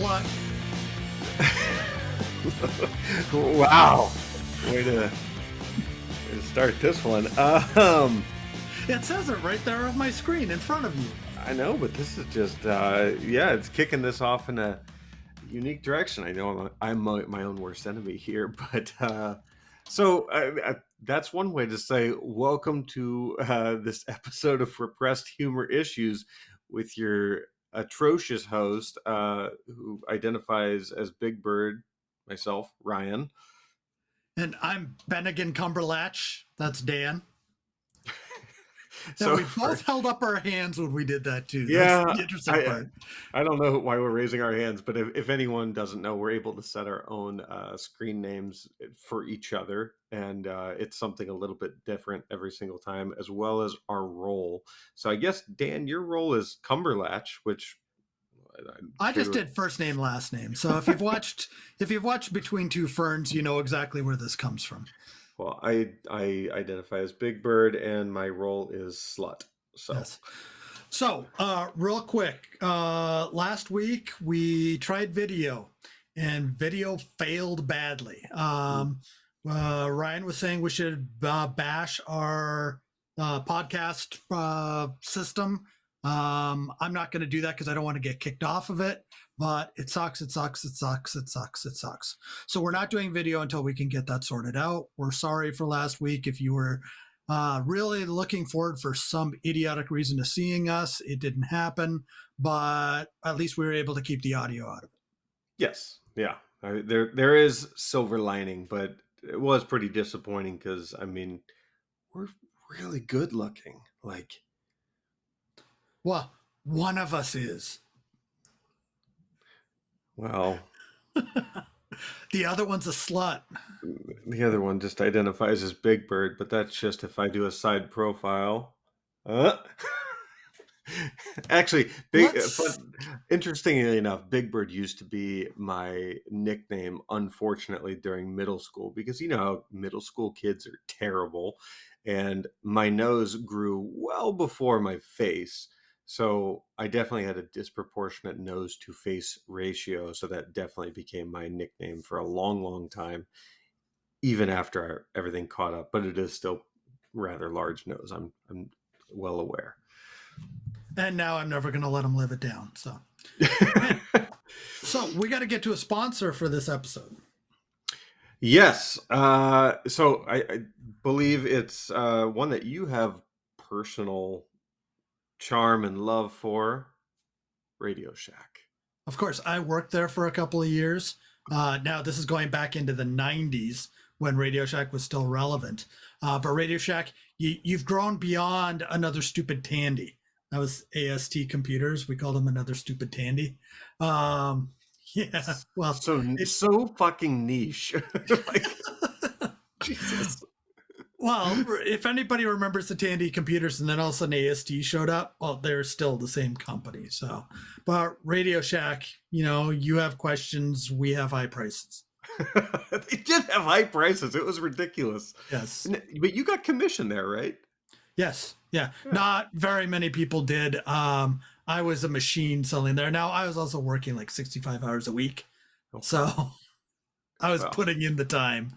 slut. Wow. Way to start this one. It says it right there on my screen in front of you. I know, but this is just, it's kicking this off in a unique direction. I know I'm my own worst enemy here, but that's one way to say welcome to this episode of Repressed Humor Issues with your atrocious host who identifies as Big Bird, myself, Ryan. And I'm Bennigan Cumberlatch. That's Dan. So we both held up our hands when we did that too. Yeah, that's the interesting part. I don't know why we're raising our hands, but if anyone doesn't know, we're able to set our own screen names for each other, and it's something a little bit different every single time, as well as our role. So I guess, Dan, your role is Cumberlatch, which I just did first name, last name. So if you've watched Between Two Ferns, you know exactly where this comes from. Well, I identify as Big Bird, and my role is Slut. So, yes. So real quick, last week we tried video, and video failed badly. Ryan was saying we should bash our podcast system. I'm not going to do that because I don't want to get kicked off of it. But it sucks. So we're not doing video until we can get that sorted out. We're sorry for last week. If you were really looking forward for some idiotic reason to seeing us, it didn't happen. But at least we were able to keep the audio out of it. Yes. Yeah. There is silver lining, but it was pretty disappointing because, I mean, we're really good looking. Well, one of us is. Well, the other one's a slut. The other one just identifies as Big Bird, but that's just if I do a side profile. Actually, interestingly enough, Big Bird used to be my nickname, unfortunately, during middle school, because you know how middle school kids are terrible, and my nose grew well before my face. So I definitely had a disproportionate nose to face ratio. So that definitely became my nickname for a long, long time, even after everything caught up. But it is still rather large nose. I'm well aware. And now I'm never going to let him live it down. So, so we got to get to a sponsor for this episode. Yes. So I believe it's one that you have personal charm and love for, Radio Shack. Of course, I worked there for a couple of years. Now this is going back into the 90s when Radio Shack was still relevant. But Radio Shack, you've grown beyond another stupid Tandy. That was AST Computers. We called them another stupid Tandy. Yeah. Well, so fucking niche. Jesus. Well, if anybody remembers the Tandy Computers and then all of a sudden AST showed up, well, they're still the same company. So, but Radio Shack, you have questions, we have high prices. They did have high prices. It was ridiculous. Yes. But you got commission there, right? Yes. Yeah. Not very many people did. I was a machine selling there. Now, I was also working like 65 hours a week. Okay. So I was putting in the time.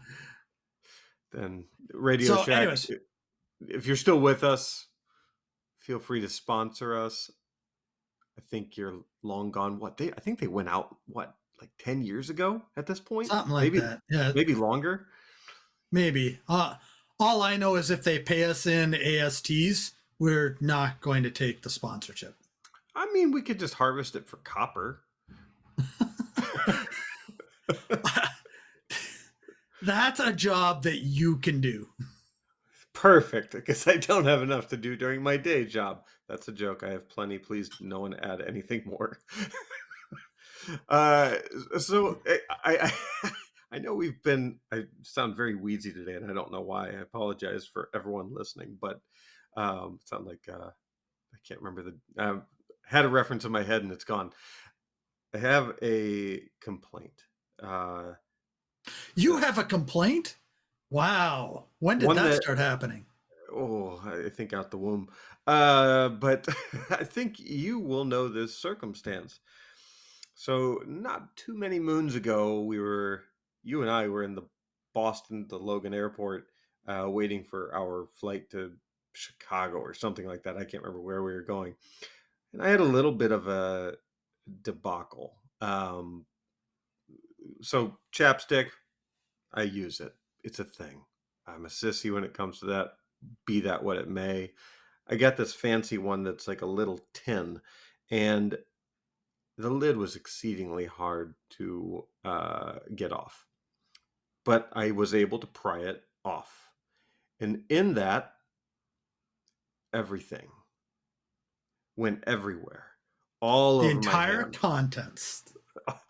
Then Radio Shack, anyways, if you're still with us, feel free to sponsor us. I think you're long gone. I think they went out, like 10 years ago at this point? Something like that. Yeah. Maybe longer. Maybe. All I know is if they pay us in ASTs, we're not going to take the sponsorship. I mean, we could just harvest it for copper. That's a job that you can do. Perfect, because I don't have enough to do during my day job. That's a joke. I have plenty. Please, no one add anything more. So I know I sound very wheezy today, and I don't know why. I apologize for everyone listening, but it sounded like I can't remember had a reference in my head and it's gone. I have a complaint. You have a complaint? Wow. When did that start happening? Oh, I think out the womb. But I think you will know this circumstance. So not too many moons ago, you and I were in the Boston, the Logan Airport, waiting for our flight to Chicago or something like that. I can't remember where we were going, and I had a little bit of a debacle. So chapstick, I use it. It's a thing. I'm a sissy when it comes to that. Be that what it may. I got this fancy one that's like a little tin, and the lid was exceedingly hard to get off, but I was able to pry it off. And in that, everything went everywhere, all The over my entire hand. contents.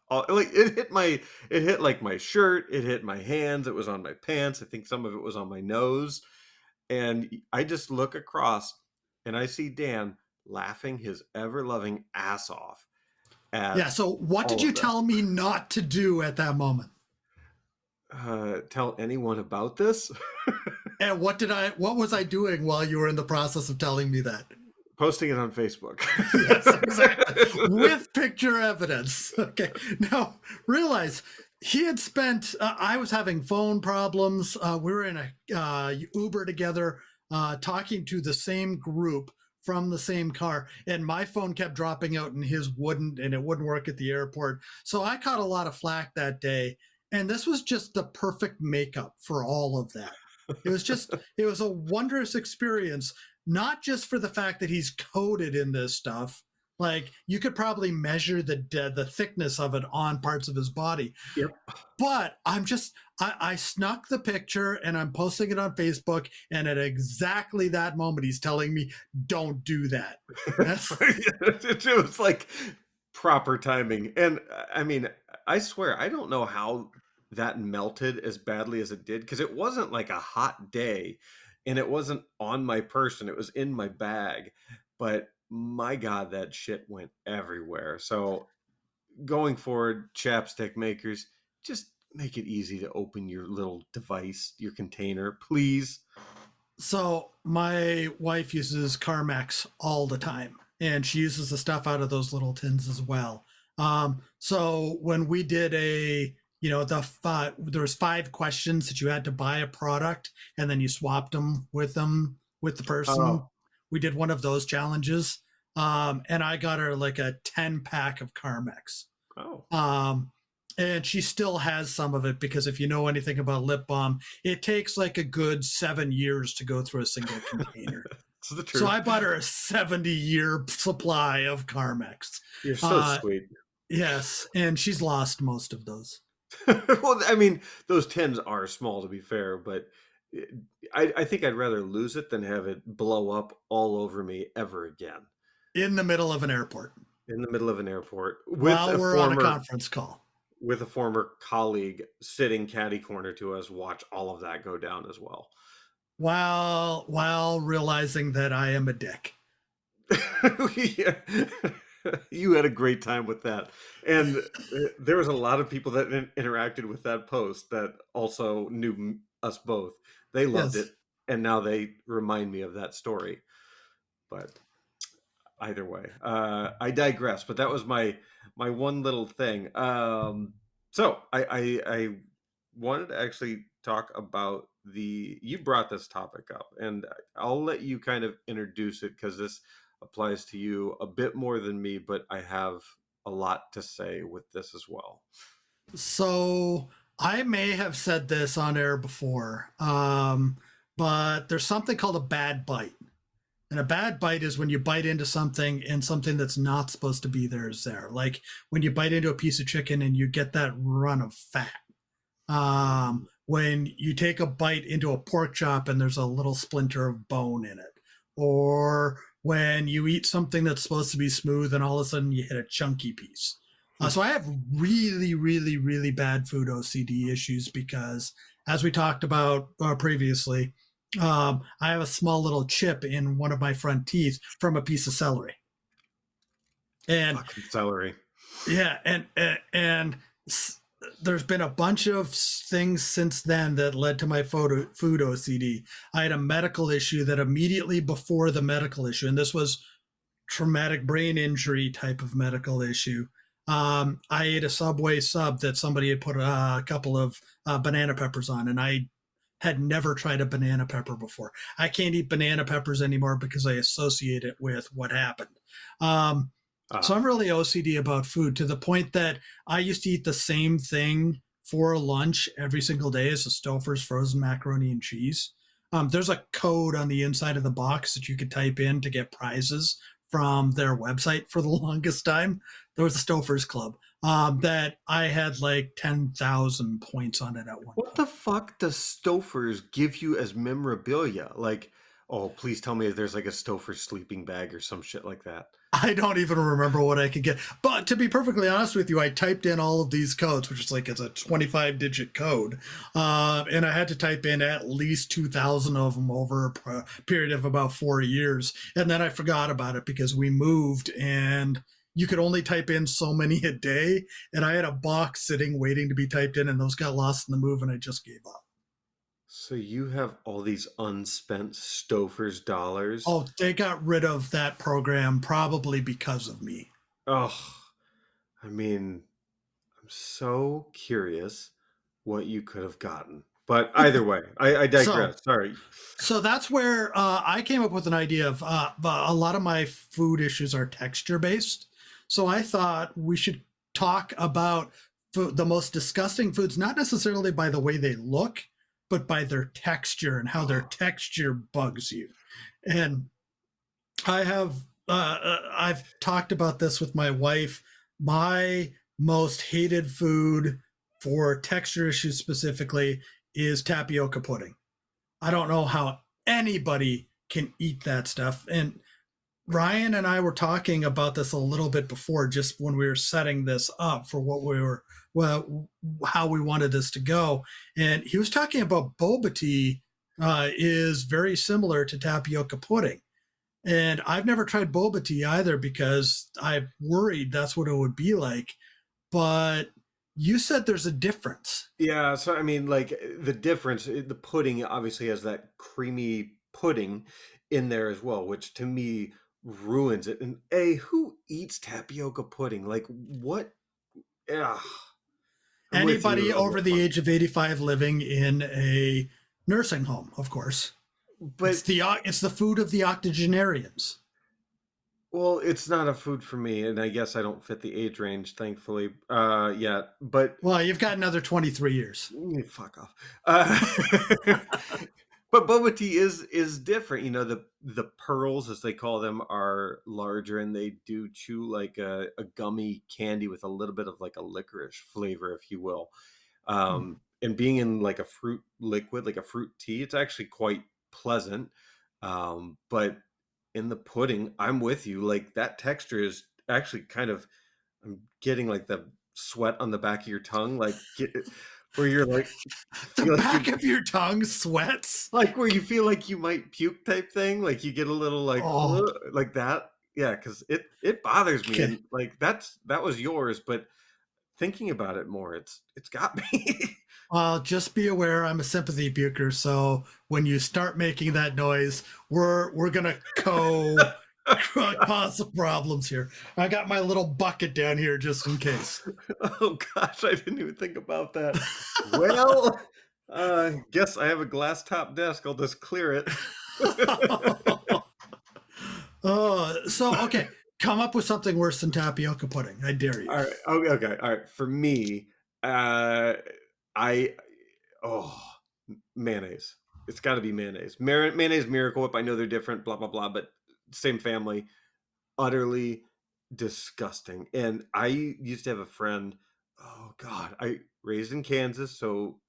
Like it hit like my shirt, it hit my hands, it was on my pants. I think some of it was on my nose. And I just look across and I see Dan laughing his ever loving ass off at Yeah. So what did all you of this. tell me not to do at that moment? Tell anyone about this? And what was I doing while you were in the process of telling me that? Posting it on Facebook. Yes, exactly. With picture evidence. Okay. Now, realize he had spent, I was having phone problems. We were in a Uber together, talking to the same group from the same car, and my phone kept dropping out and his wouldn't, and it wouldn't work at the airport. So I caught a lot of flack that day. And this was just the perfect makeup for all of that. It was a wondrous experience, not just for the fact that he's coated in this stuff. Like you could probably measure the thickness of it on parts of his body, Yep. but I snuck the picture and I'm posting it on Facebook. And at exactly that moment, he's telling me, "Don't do that." That's It was like proper timing. And I mean, I swear, I don't know how that melted as badly as it did because it wasn't like a hot day and it wasn't on my person, it was in my bag. But my God, that shit went everywhere. So going forward, chapstick makers, just make it easy to open your little device, your container, please. So my wife uses Carmex all the time, and she uses the stuff out of those little tins as well. So when we did there was 5 questions that you had to buy a product, and then you swapped them with the person. Oh, We did one of those challenges, and I got her like a 10 pack of Carmex. oh. Um, and she still has some of it because if you know anything about lip balm, it takes like a good 7 years to go through a single container. It's the So truth. I bought her a 70-year supply of Carmex. You're so Uh, sweet. yes, and she's lost most of those Well, I mean, those tins are small to be fair, but eh, I think I'd rather lose it than have it blow up all over me ever again in the middle of an airport in the middle of an airport while we're on a conference call, with a former colleague sitting catty corner to us watch all of that go down as well. while realizing that I am a dick. Yeah. You had a great time with that. And there was a lot of people that interacted with that post that also knew us both. They loved it. Yes. And now they remind me of that story. But either way, I digress. But that was my one little thing. So I wanted to actually talk about the you brought this topic up, and I'll let you kind of introduce it because this applies to you a bit more than me, but I have a lot to say with this as well. So I may have said this on air before, but there's something called a bad bite. And a bad bite is when you bite into something and something that's not supposed to be there is there. Like when you bite into a piece of chicken and you get that run of fat. When you take a bite into a pork chop and there's a little splinter of bone in it. Or when you eat something that's supposed to be smooth and all of a sudden you hit a chunky piece. So I have really, really, really bad food OCD issues because, as we talked about previously, I have a small little chip in one of my front teeth from a piece of celery. And Fucking celery. yeah, and there's been a bunch of things since then that led to my food OCD. I had a medical issue that immediately before the medical issue, and this was traumatic brain injury type of medical issue. I ate a Subway sub that somebody had put a couple of banana peppers on, and I had never tried a banana pepper before. I can't eat banana peppers anymore because I associate it with what happened. Um, so I'm Ah, really OCD about food to the point that I used to eat the same thing for lunch every single day as a Stouffer's frozen macaroni and cheese. There's a code on the inside of the box that you could type in to get prizes from their website for the longest time. There was a Stouffer's Club that I had like 10,000 points on it at one what point. the fuck does Stouffer's give you as memorabilia? Like, oh, please tell me there's like a Stouffer's sleeping bag or some shit like that. I don't even remember what I could get. But to be perfectly honest with you, I typed in all of these codes, which is like it's a 25-digit code, and I had to type in at least 2,000 of them over a period of about 4 years, and then I forgot about it because we moved and you could only type in so many a day, and I had a box sitting waiting to be typed in, and those got lost in the move, and I just gave up. So you have all these unspent Stouffer's dollars. Oh, they got rid of that program probably because of me. Oh, I mean, I'm so curious what you could have gotten. But either way, I So digress. Sorry. So that's where I came up with an idea of a lot of my food issues are texture based. So I thought we should talk about food, the most disgusting foods, not necessarily by the way they look, but by their texture and how their Oh, texture bugs you. And I've talked about this with my wife. My most hated food for texture issues specifically is tapioca pudding. I don't know how anybody can eat that stuff. And Ryan and I were talking about this a little bit before, just when we were setting this up for what we were, well, how we wanted this to go. And he was talking about boba tea is very similar to tapioca pudding. And I've never tried boba tea either because I worried that's what it would be like. But you said there's a difference. yeah. So I mean, like the difference, the pudding obviously has that creamy pudding in there as well, which to me ruins it. And who eats tapioca pudding? Like what? Yeah, I'm with Anybody you on over this the one. age of 85 living in a nursing home, of course. But It's the food of the octogenarians. well, it's not a food for me, and I guess I don't fit the age range, thankfully, yet. But Well, you've got another 23 years. fuck off. Uh, but boba tea is different. You know, the pearls, as they call them, are larger, and they do chew like a gummy candy with a little bit of like a licorice flavor, if you will. And being in like a fruit liquid, like a fruit tea, it's actually quite pleasant. But in the pudding, I'm with you. Like that texture is actually kind of, I'm getting like the sweat on the back of your tongue, where you're like, The feel like back you of your tongue sweats. like where you feel like you might puke type thing. Like you get a little like, Oh, "Ugh," like that. Yeah, because it bothers me, okay. and like that was yours, but thinking about it more, it's got me. Well, just be aware I'm a sympathy buker, so when you start making that noise, we're gonna cause some problems here. I got my little bucket down here just in case. Oh gosh, I didn't even think about that. Well, guess I have a glass top desk. I'll just clear it. So okay, come up with something worse than tapioca pudding. I dare you. All right. Okay. Okay. All right. For me, uh, I oh mayonnaise. It's got to be mayonnaise. Mayonnaise, Miracle Whip. I know they're different. Blah blah blah. But same family. Utterly disgusting. And I used to have a friend. Oh God, I raised in Kansas, so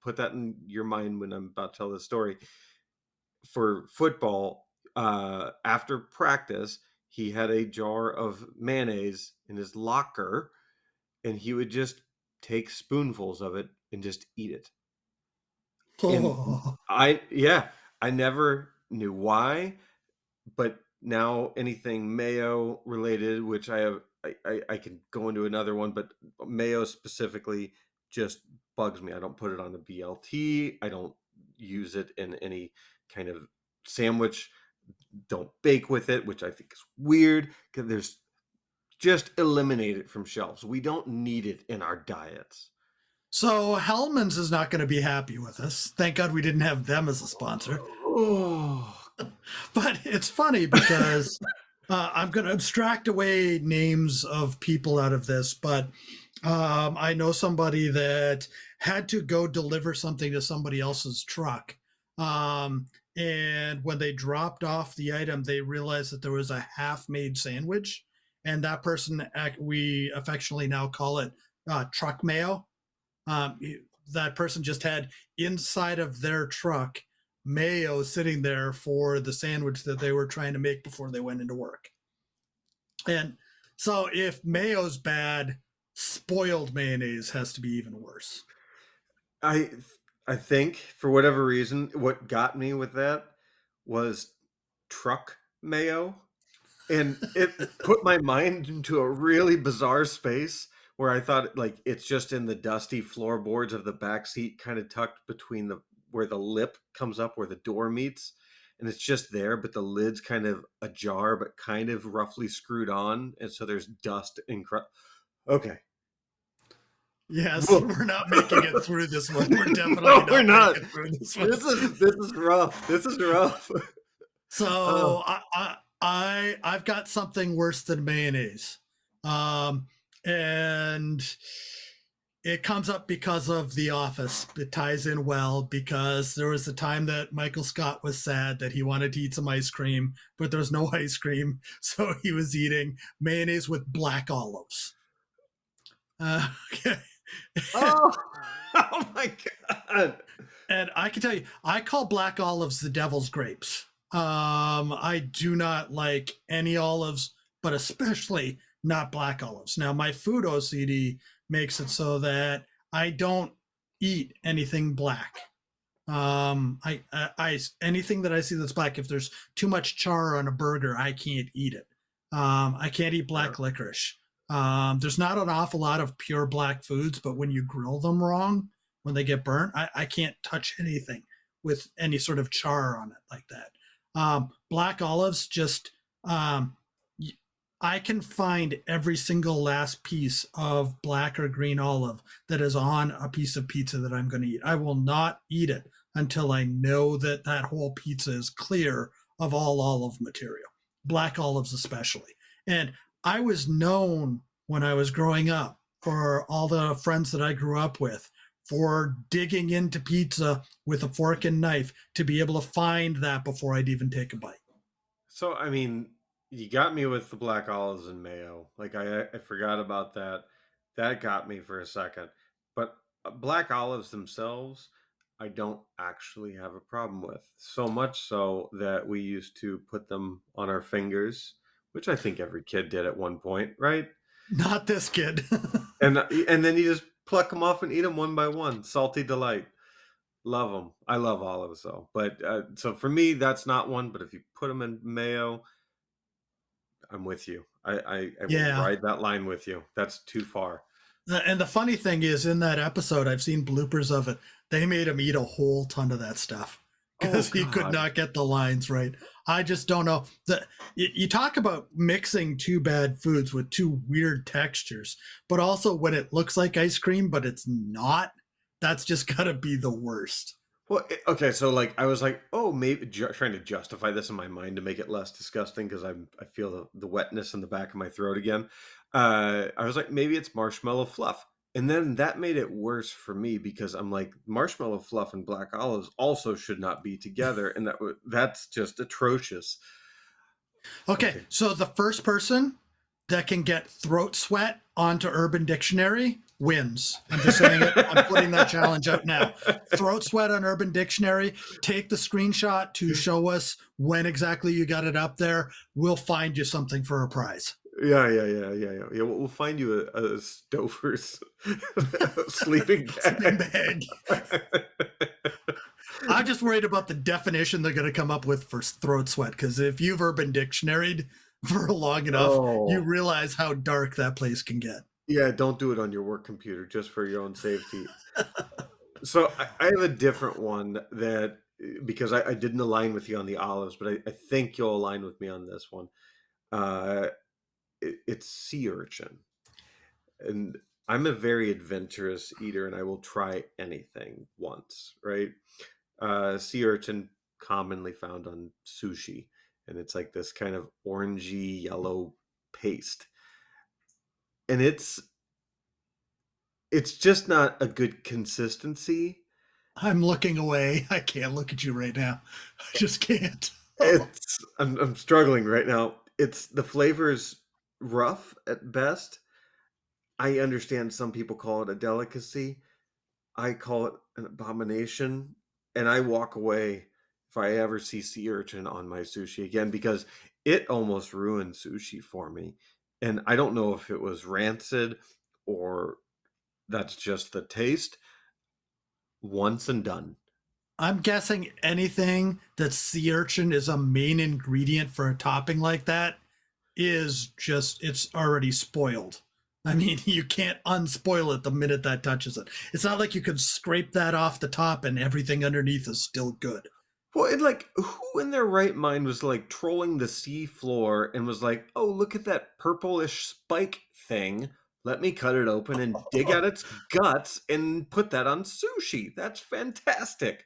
put that in your mind when I'm about to tell this story. For football, after practice, he had a jar of mayonnaise in his locker, and he would just take spoonfuls of it and just eat it. And Oh, yeah, I never knew why, but now anything mayo related, which I have, I can go into another one, but mayo specifically just bugs me. I don't put it on a BLT. I don't use it in any kind of sandwich. Don't bake with it, which I think is weird because there's Just eliminate it from shelves. We don't need it in our diets. So Hellman's is not going to be happy with us. Thank God we didn't have them as a sponsor. Oh. But it's funny because I'm going to abstract away names of people out of this, but I know somebody that had to go deliver something to somebody else's truck. Um, and when they dropped off the item, they realized that there was a half made sandwich. And that person, we affectionately now call it truck mayo. um, that person just had inside of their truck mayo sitting there for the sandwich that they were trying to make before they went into work. And so if mayo's bad, spoiled mayonnaise has to be even worse. I I think for whatever reason, what got me with that was truck mayo. And it put my mind into a really bizarre space where I thought, like, it's just in the dusty floorboards of the back seat, kinda tucked between the where the lip comes up, where the door meets, and it's just there, but the lid's kind of ajar, but kind of roughly screwed on, and so there's dust and okay. Yes, Woof. we're not making it through this one. We're definitely No, we're not not. making it through this one. This is rough. This is rough. Oh, So I've got something worse than mayonnaise, um, and it comes up because of The Office. It ties in well because there was a time that Michael Scott was sad that he wanted to eat some ice cream, but there was no ice cream, so he was eating mayonnaise with black olives. Okay. oh, oh my god. And I can tell you, I call black olives the devil's grapes. I do not like any olives, but especially not black olives. Now, my food OCD makes it so that I don't eat anything black. Anything that I see that's black, if there's too much char on a burger, I can't eat it. I can't eat Yeah. black licorice. There's not an awful lot of pure black foods, but when you grill them wrong, when they get burnt, I can't touch anything with any sort of char on it like that. Black olives, just um, I can find every single last piece of black or green olive that is on a piece of pizza that I'm going to eat. I will not eat it until I know that that whole pizza is clear of all olive material, black olives especially. And I was known when I was growing up for all the friends that I grew up with for digging into pizza with a fork and knife to be able to find that before I'd even take a bite. So, I mean, you got me with the black olives and mayo. Like I forgot about that. That got me for a second. But black olives themselves, I don't actually have a problem with. So much so that we used to put them on our fingers, which I think every kid did at one point, right? Not this kid. And then you just pluck them off and eat them one by one. Salty delight. Love them. I love olives though. But so for me, that's not one. But if you put them in mayo, I'm with you. I will Yeah. ride that line with you. That's too far. And the funny thing is, in that episode, I've seen bloopers of it. They made him eat a whole ton of that stuff Oh because he could God. not get the lines right. I just don't know. You talk about mixing two bad foods with two weird textures, but also when it looks like ice cream, but it's not, that's just got to be the worst. Well, okay, so like I was like, oh, maybe trying to justify this in my mind to make it less disgusting because I feel the wetness in the back of my throat again. I was like, maybe it's marshmallow fluff, and then that made it worse for me because I'm like, marshmallow fluff and black olives also should not be together, and that's just atrocious. Okay, Okay. so the first person that can get throat sweat onto Urban Dictionary wins. I'm just saying it. I'm putting that challenge out now. Throat sweat on Urban Dictionary. Take the screenshot to show us when exactly you got it up there. We'll find you something for a prize. Yeah. We'll find you a Stouffer's sleeping Sleeping bag. bag. I'm just worried about the definition they're going to come up with for throat sweat because if you've Urban Dictionaryed for long enough, you Oh, realize how dark that place can get. yeah, don't do it on your work computer just for your own safety. So I have a different one that because I didn't align with you on the olives, but I think you'll align with me on this one. Uh, it's sea urchin, and I'm a very adventurous eater, and I will try anything once, right? Sea urchin commonly found on sushi, and it's like this kind of orangey yellow paste, and it's just not a good consistency. I'm looking away. I can't look at you right now. I just can't. I'm struggling right now. It's the flavor's rough at best. I understand some people call it a delicacy. I call it an abomination, and I walk away if I ever see sea urchin on my sushi again because it almost ruined sushi for me. And I don't know if it was rancid or that's just the taste. Once and done. I'm guessing anything that sea urchin is a main ingredient for a topping like that is just, it's already spoiled. I mean, you can't unspoil it the minute that touches it. It's not like you can scrape that off the top and everything underneath is still good. Well, and like, who in their right mind was like trolling the sea floor and was like, "Oh, look at that purplish spike thing. Let me cut it open and dig out its guts and put that on sushi. That's fantastic."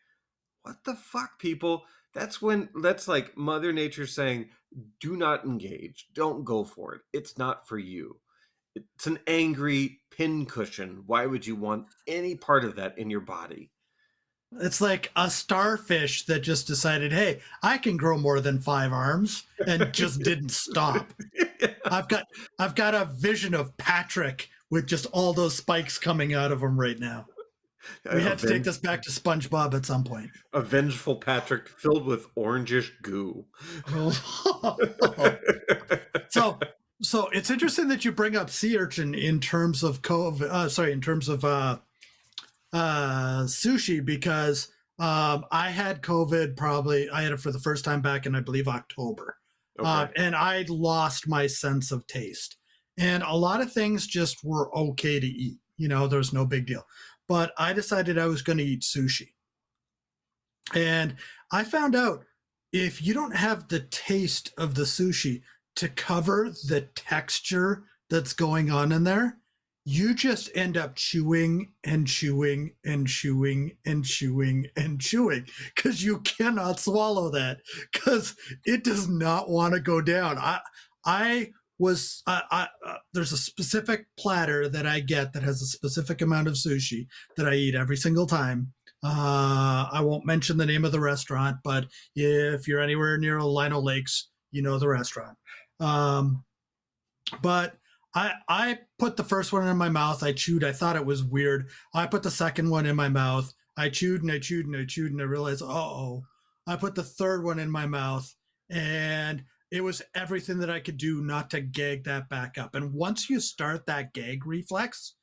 What the fuck, people? That's like Mother Nature saying, "Do not engage. Don't go for it. It's not for you." It's an angry pincushion. Why would you want any part of that in your body? It's like a starfish that just decided, hey, I can grow more than 5 arms and just didn't stop. Yeah. I've got I've got a vision of Patrick with just all those spikes coming out of him right now. We A, had to take venge- this back to SpongeBob at some point. a vengeful Patrick filled with orangish goo. so so it's interesting that you bring up sea urchin in terms of COVID. In terms of sushi because I had COVID. Probably I had it for the first time back in I believe October, Okay. and I lost my sense of taste. And a lot of things just were okay to eat. You know, there was no big deal. But I decided I was going to eat sushi. And I found out if you don't have the taste of the sushi to cover the texture that's going on in there, you just end up chewing and chewing and chewing and chewing and chewing because you cannot swallow that because it does not want to go down. I was there's a specific platter that I get that has a specific amount of sushi that I eat every single time. I won't mention the name of the restaurant, but if you're anywhere near Lino Lakes, you know the restaurant. Um, but I put the first one in my mouth. I chewed. I thought it was weird. I put the second one in my mouth. I chewed and I chewed and I chewed and I realized, oh. I put the third one in my mouth, and it was everything that I could do not to gag that back up. And once you start that gag reflex,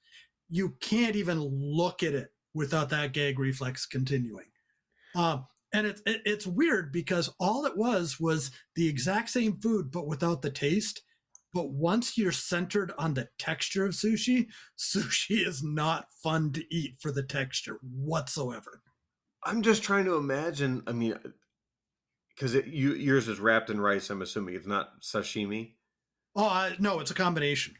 you can't even look at it without that gag reflex continuing. And it's weird because all it was the exact same food but without the taste. But once you're centered on the texture of sushi, sushi is not fun to eat for the texture whatsoever. I'm just trying to imagine. I mean, because yours is wrapped in rice. I'm assuming it's not sashimi. Oh, no, it's a combination.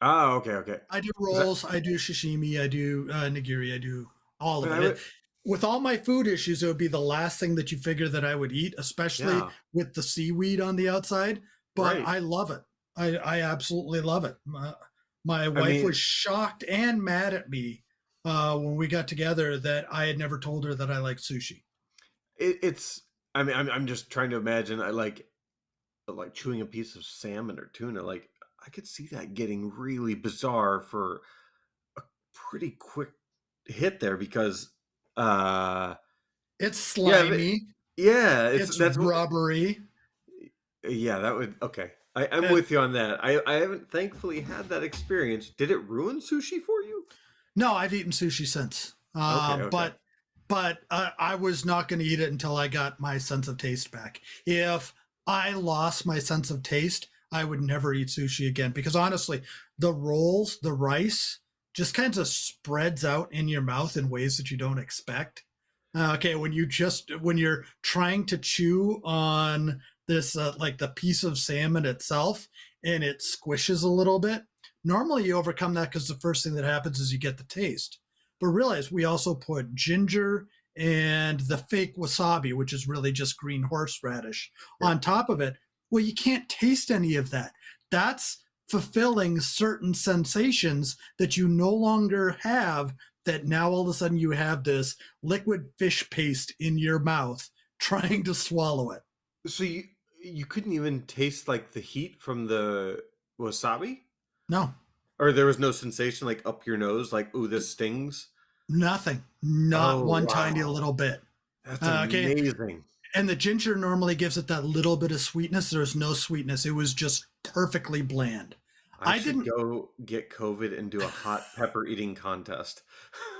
Oh, okay, okay. I do 'Cause rolls, I do sashimi, I do nigiri, I do all but of I it. would, With all my food issues, it would be the last thing that you figure that I would eat, especially yeah, with the seaweed on the outside. But right. I love it. I absolutely love it. My I wife mean, was shocked and mad at me when we got together that I had never told her that I like sushi. it's. I mean, I'm just trying to imagine. I like chewing a piece of salmon or tuna. Like, I could see that getting really bizarre for a pretty quick hit there because, uh, It's yeah, slimy. yeah, it's It's that's what. rubbery. Yeah, that would okay. I'm And with you on that. I haven't thankfully had that experience. Did it ruin sushi for you? no, I've eaten sushi since. Okay, okay. But I was not going to eat it until I got my sense of taste back. If I lost my sense of taste, I would never eat sushi again because honestly, the rolls, the rice just kind of spreads out in your mouth in ways that you don't expect. Okay, when you're trying to chew on this like the piece of salmon itself, and it squishes a little bit. Normally, you overcome that because the first thing that happens is you get the taste. But realize we also put ginger and the fake wasabi, which is really just green horseradish, Yeah. on top of it. Well, you can't taste any of that. That's fulfilling certain sensations that you no longer have, that now all of a sudden you have this liquid fish paste in your mouth trying to swallow it. So you couldn't even taste like the heat from the wasabi? No, Or there was no sensation like up your nose, like, "Ooh, this stings"? nothing, not Oh, one tiny wow. little bit. That's Okay. amazing. And the ginger normally gives it that little bit of sweetness. There's no sweetness. It was just perfectly bland. I I should didn't, go get COVID and do a hot pepper eating contest.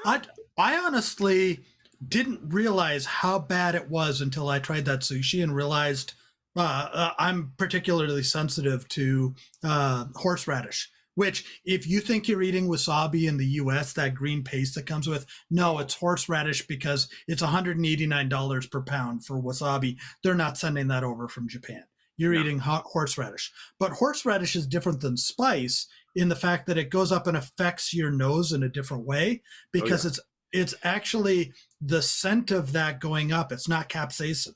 I, I honestly didn't realize how bad it was until I tried that sushi and realized I'm particularly sensitive to horseradish. Which, if you think you're eating wasabi in the US, that green paste that comes with, no, it's horseradish because it's $189 per pound for wasabi. They're not sending that over from Japan. You're No. eating hot horseradish. But horseradish is different than spice in the fact that it goes up and affects your nose in a different way, Oh, yeah. because it's actually the scent of that going up. It's not capsaicin.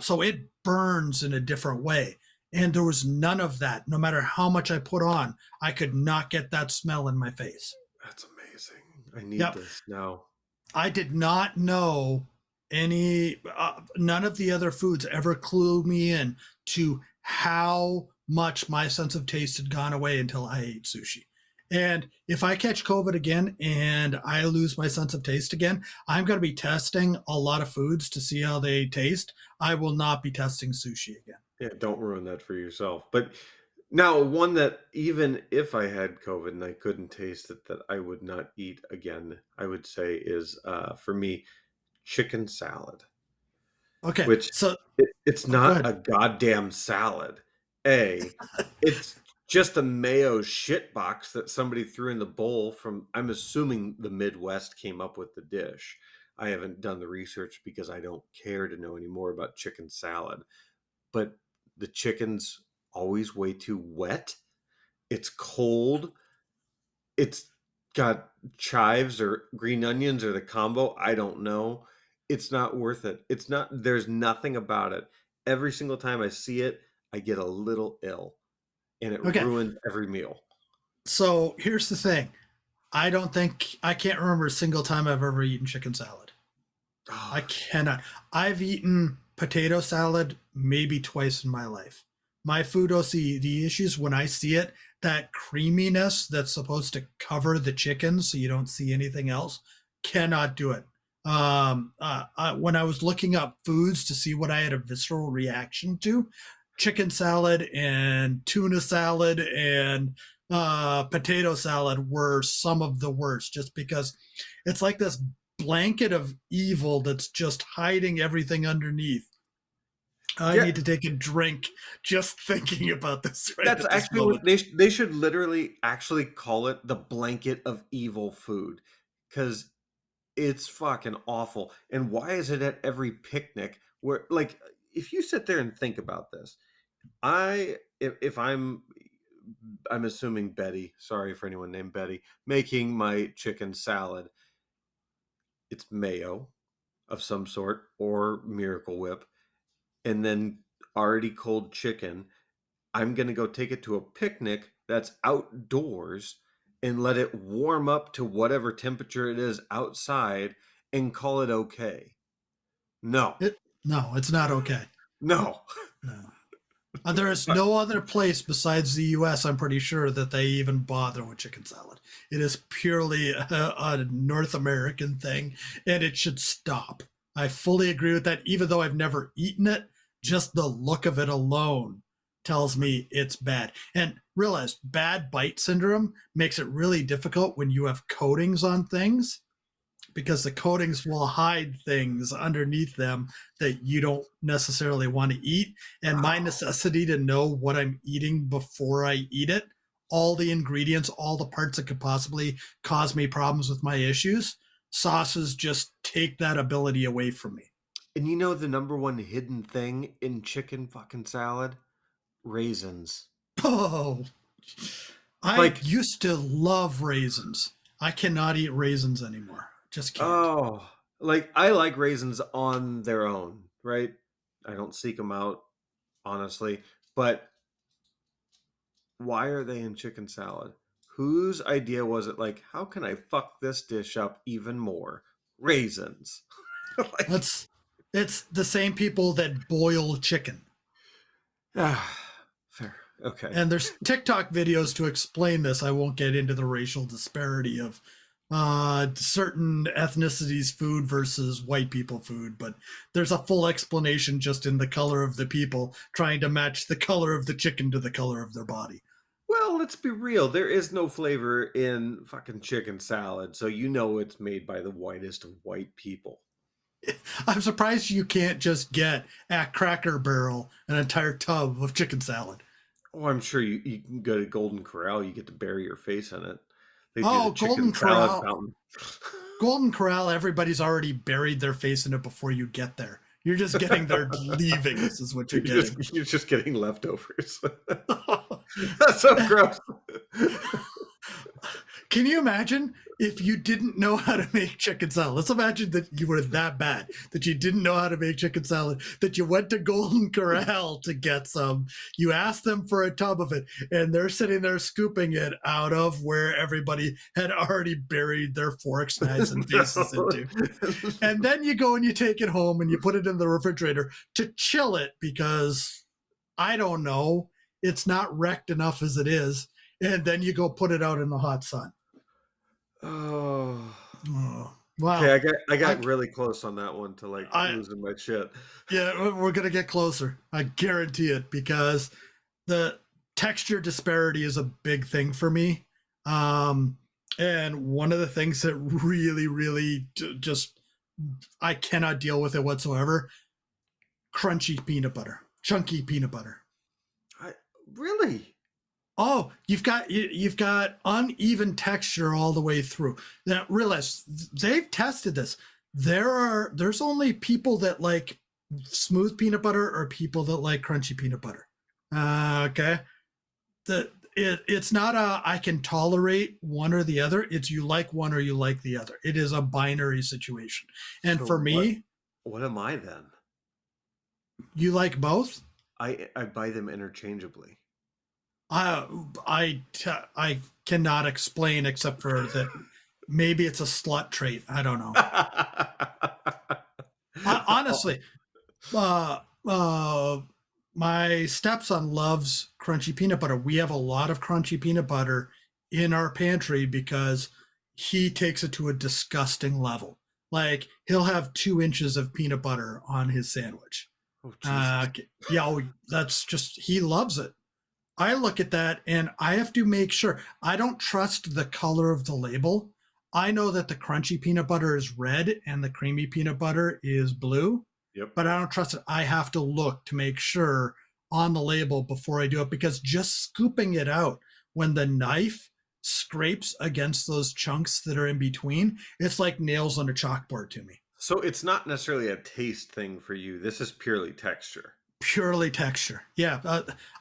So it burns in a different way. And there was none of that. No matter how much I put on, I could not get that smell in my face. That's amazing. I need Yep. this now. I did not know none of the other foods ever clued me in to how much my sense of taste had gone away until I ate sushi. And if I catch COVID again and I lose my sense of taste again, I'm going to be testing a lot of foods to see how they taste. I will not be testing sushi again. Yeah, don't ruin that for yourself. But now, one that even if I had COVID and I couldn't taste it, that I would not eat again, I would say is for me chicken salad, Okay. which So, it's oh, go not ahead. a goddamn salad. A, it's just a mayo shit box that somebody threw in the bowl from, I'm assuming the Midwest came up with the dish. I haven't done the research because I don't care to know any more about chicken salad. But the chicken's always way too wet. It's cold. It's got chives or green onions or the combo. I don't know. It's not worth it. It's not, there's nothing about it. Every single time I see it, I get a little ill and it Okay. ruins every meal. So here's the thing. I can't remember a single time I've ever eaten chicken salad. I Oh, cannot. I've eaten potato salad maybe twice in my life. My food OCD issues, when I see it, that creaminess that's supposed to cover the chicken so you don't see anything else, cannot do it. When I was looking up foods to see what I had a visceral reaction to, chicken salad and tuna salad and potato salad were some of the worst, just because it's like this blanket of evil that's just hiding everything underneath. I yeah, need to take a drink just thinking about this right that's at this actually what moment. they should literally actually call it, the blanket of evil food, because it's fucking awful. And why is it at every picnic where, like, if you sit there and think about this, if I'm assuming Betty, sorry for anyone named Betty, making my chicken salad, it's mayo of some sort or Miracle Whip, and then already cold chicken. I'm going to go take it to a picnic that's outdoors and let it warm up to whatever temperature it is outside and call it okay. No, No, it's not okay. no. No. There is no other place besides the US, I'm pretty sure, that they even bother with chicken salad. It is purely a North American thing, and it should stop. I fully agree with that, even though I've never eaten it. Just the look of it alone tells me it's bad. And realize bad bite syndrome makes it really difficult when you have coatings on things, because the coatings will hide things underneath them that you don't necessarily want to eat. And my Oh, necessity to know what I'm eating before I eat it, all the ingredients, all the parts that could possibly cause me problems with my issues, sauces just take that ability away from me. And you know the number one hidden thing in chicken fucking salad? Raisins. Oh, I Like, used to love raisins. I cannot eat raisins anymore. Just can't. oh, like I like raisins on their own, right? I don't seek them out, honestly. But why are they in chicken salad? Whose idea was it like, how can I fuck this dish up even more? Raisins. Like, That's it's the same people that boil chicken. fair. Okay. And there's TikTok videos to explain this. I won't get into the racial disparity of certain ethnicities' food versus white people food, but there's a full explanation just in the color of the people trying to match the color of the chicken to the color of their body. Well, let's be real. There is no flavor in fucking chicken salad, so you know it's made by the whitest of white people. I'm surprised you can't just get at Cracker Barrel an entire tub of chicken salad. Oh, I'm sure you can go to Golden Corral, you get to bury your face in it. They do the Oh, chicken salad fountain. Golden Corral, everybody's already buried their face in it before you get there. You're just getting their leavings, is what you're getting. You're just getting leftovers. That's so gross. Can you imagine if you didn't know how to make chicken salad? Let's imagine that you were that bad, that you didn't know how to make chicken salad, that you went to Golden Corral to get some. You asked them for a tub of it, and they're sitting there scooping it out of where everybody had already buried their forks, knives, and faces into. And then you go and you take it home and you put it in the refrigerator to chill it because, I don't know, it's not wrecked enough as it is. And then you go put it out in the hot sun. Oh. Oh, wow. Okay, I got really close on that one to like I losing my shit. Yeah, we're gonna get closer. I guarantee it because the texture disparity is a big thing for me. And one of the things that really just I cannot deal with it whatsoever. Crunchy peanut butter, chunky peanut butter. I really? Oh, you've got uneven texture all the way through. Now realize they've tested this. There's only people that like smooth peanut butter or people that like crunchy peanut butter. Okay, it's not a I can tolerate one or the other. It's you like one or you like the other. It is a binary situation. And So for me, what am I then? you like both. I buy them interchangeably. I cannot explain except for that maybe it's a slut trait. I don't know. Honestly, uh, uh, my stepson loves crunchy peanut butter. We have a lot of crunchy peanut butter in our pantry because he takes it to a disgusting level. Like he'll have 2 inches of peanut butter on his sandwich. Oh, Jesus. Yeah, that's just he loves it. I look at that and I have to make sure I don't trust the color of the label. I know that the crunchy peanut butter is red and the creamy peanut butter is blue, Yep. but I don't trust it. I have to look to make sure on the label before I do it because just scooping it out when the knife scrapes against those chunks that are in between, it's like nails on a chalkboard to me. So it's not necessarily a taste thing for you. This is purely texture. Purely texture. Yeah.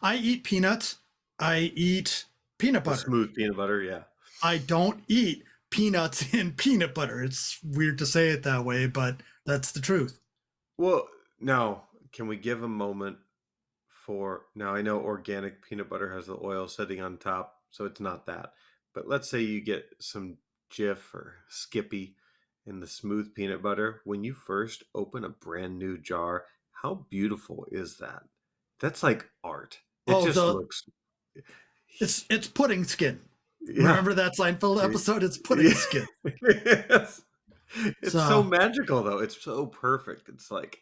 I eat peanuts. I eat peanut The butter. smooth peanut butter, yeah. I don't eat peanuts in peanut butter. It's weird to say it that way, but that's the truth. Well, now, can we give a moment for now? I know organic peanut butter has the oil sitting on top, so it's not that. But let's say you get some Jif or Skippy in the smooth peanut butter. When you first open a brand new jar, how beautiful is that? That's like art. It Oh, just looks, it's pudding skin. yeah. Remember that Seinfeld episode? It's pudding skin. Yes. It's so So magical though. It's so perfect. It's like,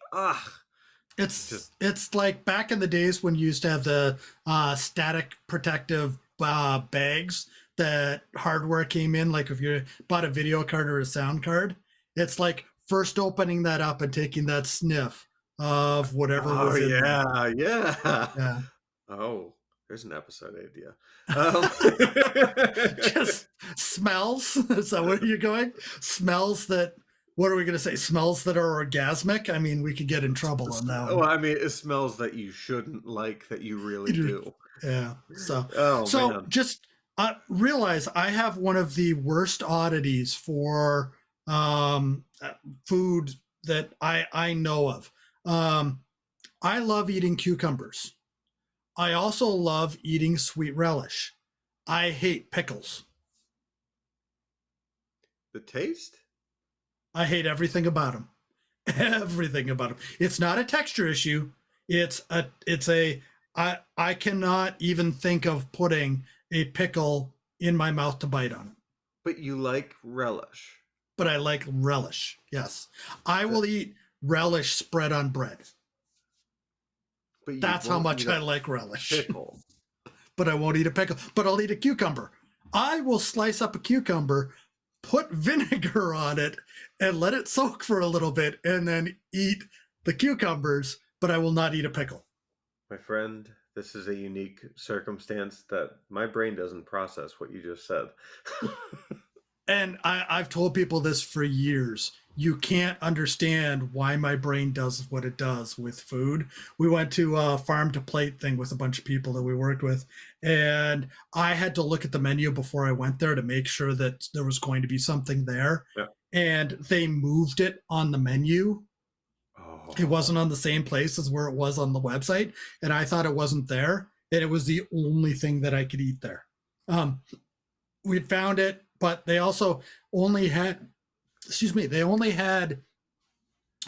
just it's like back in the days when you used to have the static protective bags that hardware came in. Like if you bought a video card or a sound card, it's like first opening that up and taking that sniff of whatever oh was in there. yeah, yeah. Yeah. Oh, there's an episode idea. Just smells. Is that where you're going? Smells that what are we going to say? Smells that are orgasmic? I mean, we could get in trouble on that Well, one. I mean, it smells that you shouldn't like that you really do. Yeah. So, Oh so man. just realize I have one of the worst oddities for um, uh, food that I know of. Um, I love eating cucumbers. I also love eating sweet relish. I hate pickles. The taste? I hate everything about them. Everything about them. It's not a texture issue. It's a I cannot even think of putting a pickle in my mouth to bite on it. But you like relish. But I like relish. Yes. I That, will eat relish spread on bread. but you That's how won't much eat I a like relish. pickle. But I won't eat a pickle. But I'll eat a cucumber. I will slice up a cucumber, put vinegar on it, and let it soak for a little bit, and then eat the cucumbers, but I will not eat a pickle. My friend, this is a unique circumstance that my brain doesn't process what you just said. And I've told people this for years. You can't understand why my brain does what it does with food. We went to a farm to plate thing with a bunch of people that we worked with, and I had to look at the menu before I went there to make sure that there was going to be something there. Yeah. And they moved it on the menu. It Oh, wasn't on the same place as where it was on the website, and I thought it wasn't there, and it was the only thing that I could eat there. We found it, but they also only had, excuse me, they only had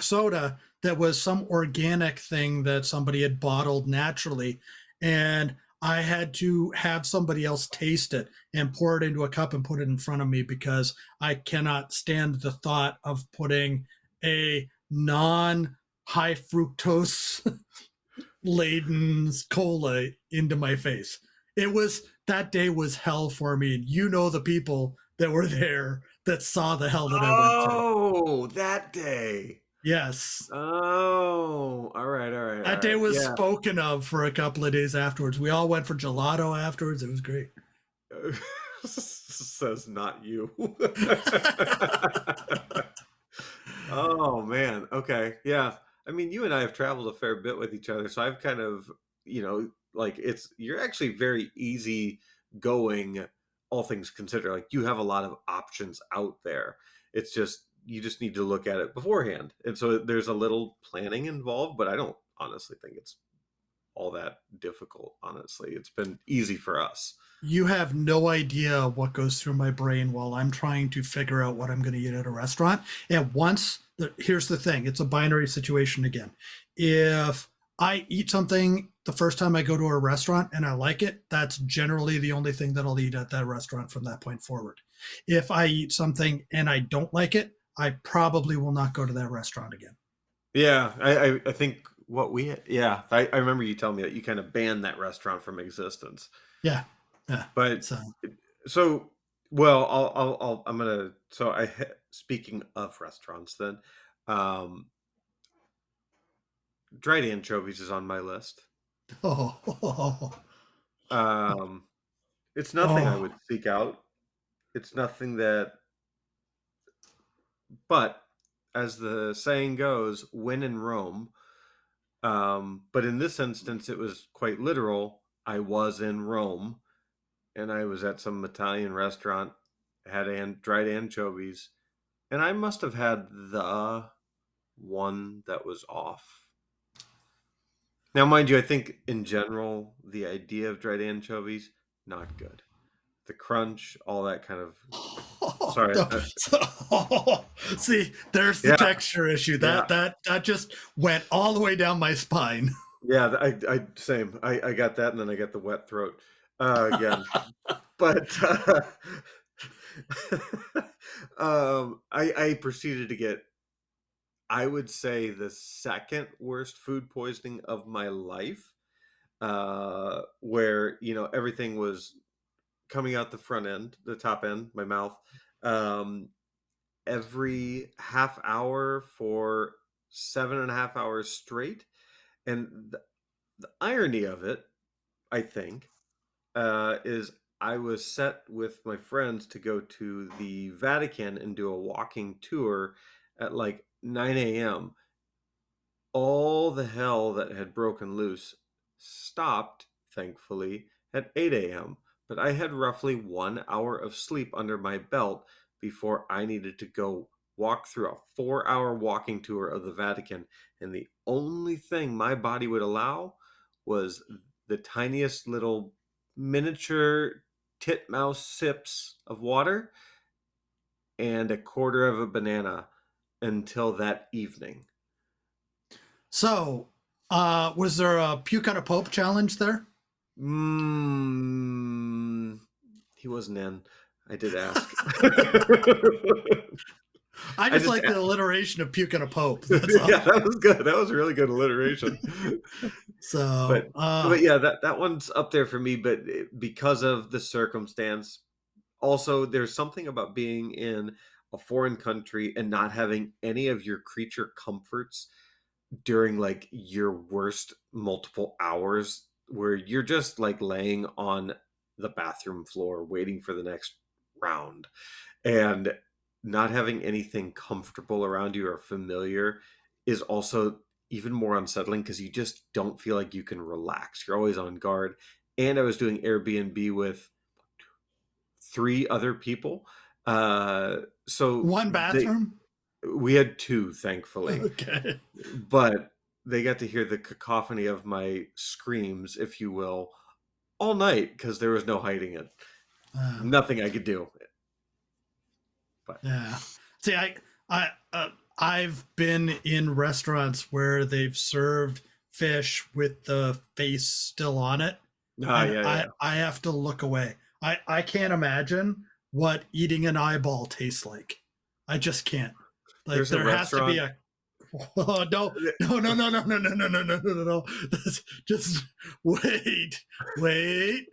soda that was some organic thing that somebody had bottled naturally, and I had to have somebody else taste it and pour it into a cup and put it in front of me because I cannot stand the thought of putting a non high fructose laden cola into my face. It was, that day was hell for me. And you know the people that were there that saw the hell that I went through. oh, that day. Yes. Oh, all right, all right, That all day right. was Yeah. spoken of for a couple of days afterwards. We all went for gelato afterwards. It was great. Says not you. Oh man. Okay. Yeah. I mean, you and I have traveled a fair bit with each other, so I've kind of, like you're actually very easy going, all things considered. Like you have a lot of options out there. It's just you just need to look at it beforehand. And so there's a little planning involved, but I don't honestly think it's all that difficult, honestly. It's been easy for us. You have no idea what goes through my brain while I'm trying to figure out what I'm going to eat at a restaurant. And here's the thing, it's a binary situation again. If I eat something the first time I go to a restaurant and I like it, that's generally the only thing that I'll eat at that restaurant from that point forward. If I eat something and I don't like it, I probably will not go to that restaurant again. Yeah, I think yeah, I remember you telling me that you kind of banned that restaurant from existence. Yeah. Yeah. But So, so well, I'm gonna so speaking of restaurants then, um, dried anchovies is on my list. oh, oh, Um, it's nothing I oh. would seek out. It's nothing that, but as the saying goes, when in Rome. But in this instance, it was quite literal. I was in Rome and I was at some Italian restaurant, had dried anchovies, and I must have had the one that was off. Now, mind you, I think in general, the idea of dried anchovies, not good. The crunch, all that kind of. Oh, Sorry. no. See, there's the Yeah, texture issue. yeah, That just went all the way down my spine. yeah. I same. I got that, and then I got the wet throat again. But I proceeded to get, I would say, the second worst food poisoning of my life, where everything was coming out the front end, the top end, my mouth, um, every half hour for 7.5 hours straight. And the irony of it, I think, is I was set with my friends to go to the Vatican and do a walking tour at like 9 a.m., all the hell that had broken loose stopped, thankfully, at 8 a.m. But I had roughly 1 hour of sleep under my belt before I needed to go walk through a 4 hour walking tour of the Vatican. And the only thing my body would allow was the tiniest little miniature titmouse sips of water and a quarter of a banana until that evening. So, was there a puke on a pope challenge there? Mm, he wasn't in. I did ask. I I just just like a the alliteration of puke on a pope. That's all. yeah, that was good. That was really good alliteration. But So, yeah, that one's up there for me, but because of the circumstance. Also, there's something about being in a foreign country and not having any of your creature comforts during like your worst multiple hours where you're just like laying on the bathroom floor waiting for the next round and not having anything comfortable around you or familiar is also even more unsettling because you just don't feel like you can relax. You're always on guard. And I was doing Airbnb with three other people. So one they bathroom. we had two, thankfully, Okay. but they got to hear the cacophony of my screams, if you will, all night because there was no hiding it. Uh, Nothing I could do. But yeah. See, I've been in restaurants where they've served fish with the face still on it, and yeah, I yeah. I have to look away. I can't imagine what eating an eyeball tastes like. I just can't. Like There's a there has to be restaurant. a oh, no, no, no, no, no, no, no, no, no, no, no, no, no. Just wait, wait.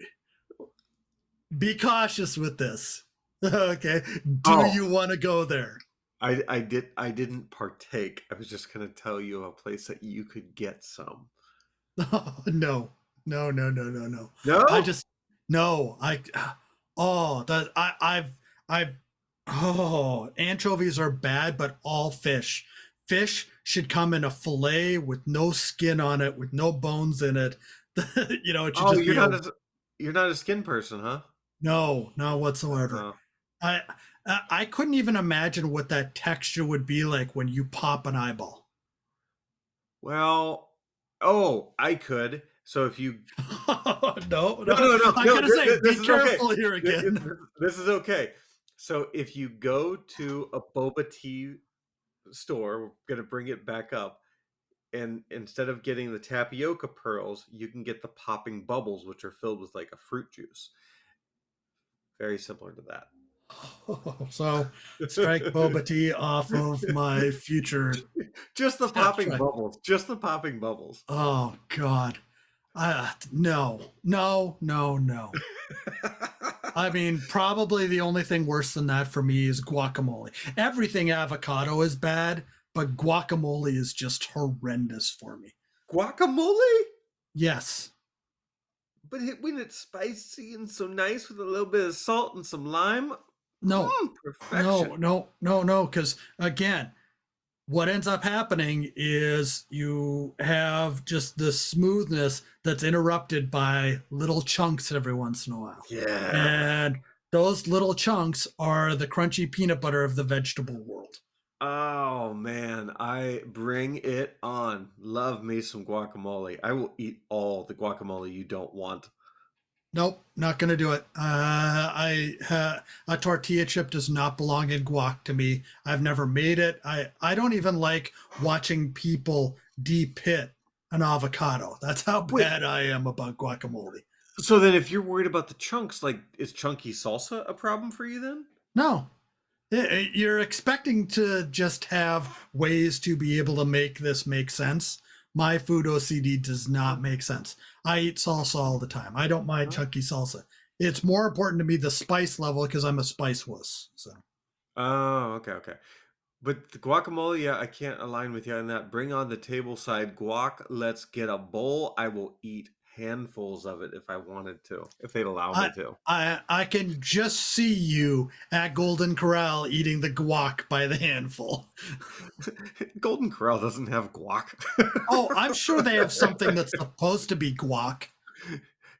Be cautious with this. Okay. Do Oh, you want to go there? I didn't partake. I was just gonna tell you of a place that you could get some. No, no, no, no, no, no. I No? just no. Oh, that I've oh, anchovies are bad, but all fish. Fish should come in a fillet with no skin on it, with no bones in it. It should Oh, just be a you're not a skin person, huh? no, not whatsoever. Uh, I I couldn't even imagine what that texture would be like when you pop an eyeball. well, oh, I could. So if you No, no, no. no, no, I'm no, gonna say, this be is okay. careful here again. This is okay. So if you go to a boba tea store, we're gonna bring it back up, and instead of getting the tapioca pearls, you can get the popping bubbles, which are filled with like a fruit juice. Very similar to that. So strike boba tea off of my future Just the test popping track. bubbles. Just the popping bubbles. Oh God. No, no, no, no. I mean, probably the only thing worse than that for me is guacamole. Everything avocado is bad, but guacamole is just horrendous for me. Guacamole? Yes. But when it's spicy and so nice with a little bit of salt and some lime, No, no, perfection. no, no, no. Because again, what ends up happening is you have just the smoothness that's interrupted by little chunks every once in a while. Yeah. And those little chunks are the crunchy peanut butter of the vegetable world. Oh man, I bring it on. Love me some guacamole. I will eat all the guacamole you don't want. Nope, not going to do it. A tortilla chip does not belong in guac to me. I've never made it. I don't even like watching people de-pit an avocado. That's how Wait, bad I am about guacamole. so then if you're worried about the chunks, like is chunky salsa a problem for you then? No, you're expecting to just have ways to be able to make this make sense. My food OCD does not make sense. I eat salsa all the time. I don't mind Huh? chunky salsa. It's more important to me the spice level because I'm a spice wuss. So Oh, okay, okay. But the guacamole, yeah, I can't align with you on that. Bring on the table side guac. Let's get a bowl. I will eat handfuls of it if I wanted to, if they'd allow me I, to. I can just see you at Golden Corral eating the guac by the handful. Golden Corral doesn't have guac. Oh, I'm sure they have something that's supposed to be guac.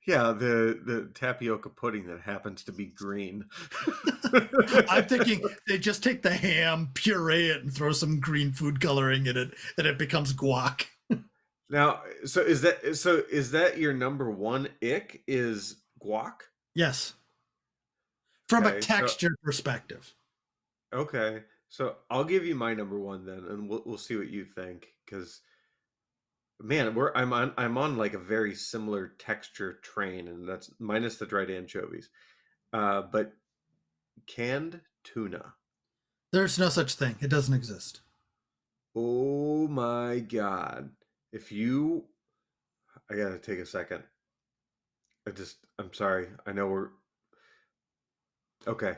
Yeah, the tapioca pudding that happens to be green. I'm thinking they just take the ham, puree it, and throw some green food coloring in it, and it becomes guac. Now, so is that your number one ick is guac? Yes, from a Okay, texture perspective. so I'll give you my number one then, and we'll see what you think. Because man, I'm on like a very similar texture train, and that's minus the dried anchovies. But canned tuna. There's no such thing. It doesn't exist. Oh my God. If you, I gotta take a second. I'm sorry. I know we're, okay.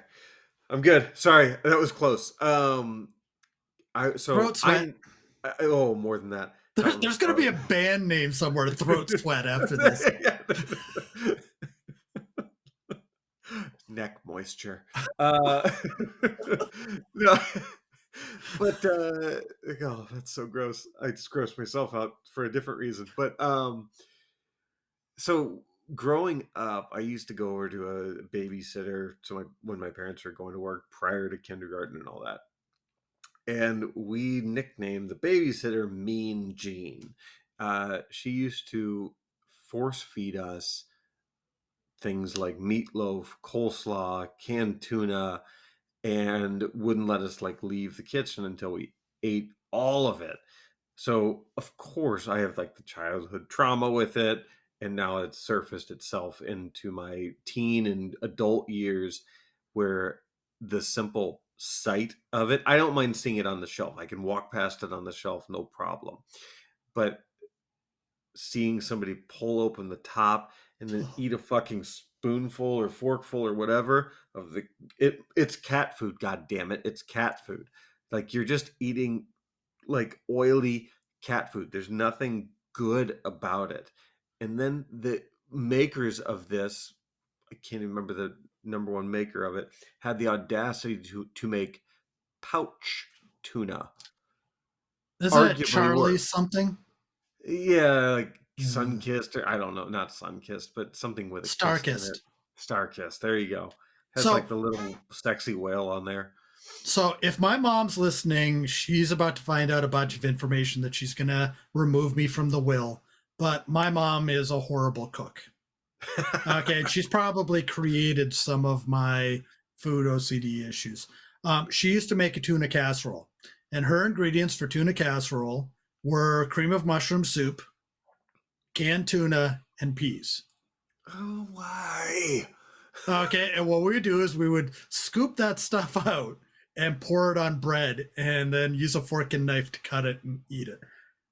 I'm good. Sorry. That was close. So Throat sweat. oh, more than that. There's going to be a band name somewhere, Throat Sweat, after this. Neck moisture. No, but oh, that's so gross. I just grossed myself out for a different reason. But so growing up, I used to go over to a babysitter. When my parents were going to work prior to kindergarten and all that, and we nicknamed the babysitter Mean Jean. She used to force feed us things like meatloaf, coleslaw, canned tuna, and wouldn't let us like leave the kitchen until we ate all of it. So of course I have like the childhood trauma with it, and now it's surfaced itself into my teen and adult years where the simple sight of it, I don't mind seeing it on the shelf. I can walk past it on the shelf, no problem. But seeing somebody pull open the top and then eat a fucking spoonful or forkful or whatever of it's cat food, god damn it, it's cat food. Like you're just eating like oily cat food. There's nothing good about it. And then the makers of this, I can't even remember the number one maker of it, had the audacity to make pouch tuna. Isn't it Arguably Charlie worse. something? Yeah, like Yeah. sun-kissed, or I don't know, not sun-kissed, but something with a kiss in it. Starkist. Star-kissed, there you go. Has like So, the little sexy whale on there. so if my mom's listening, she's about to find out a bunch of information that she's going to remove me from the will. But my mom is a horrible cook. Okay, and she's probably created some of my food OCD issues. She used to make a tuna casserole, and her ingredients for tuna casserole were cream of mushroom soup, canned tuna, and peas. Oh, why? Okay, and what we would do is we would scoop that stuff out and pour it on bread, and then use a fork and knife to cut it and eat it.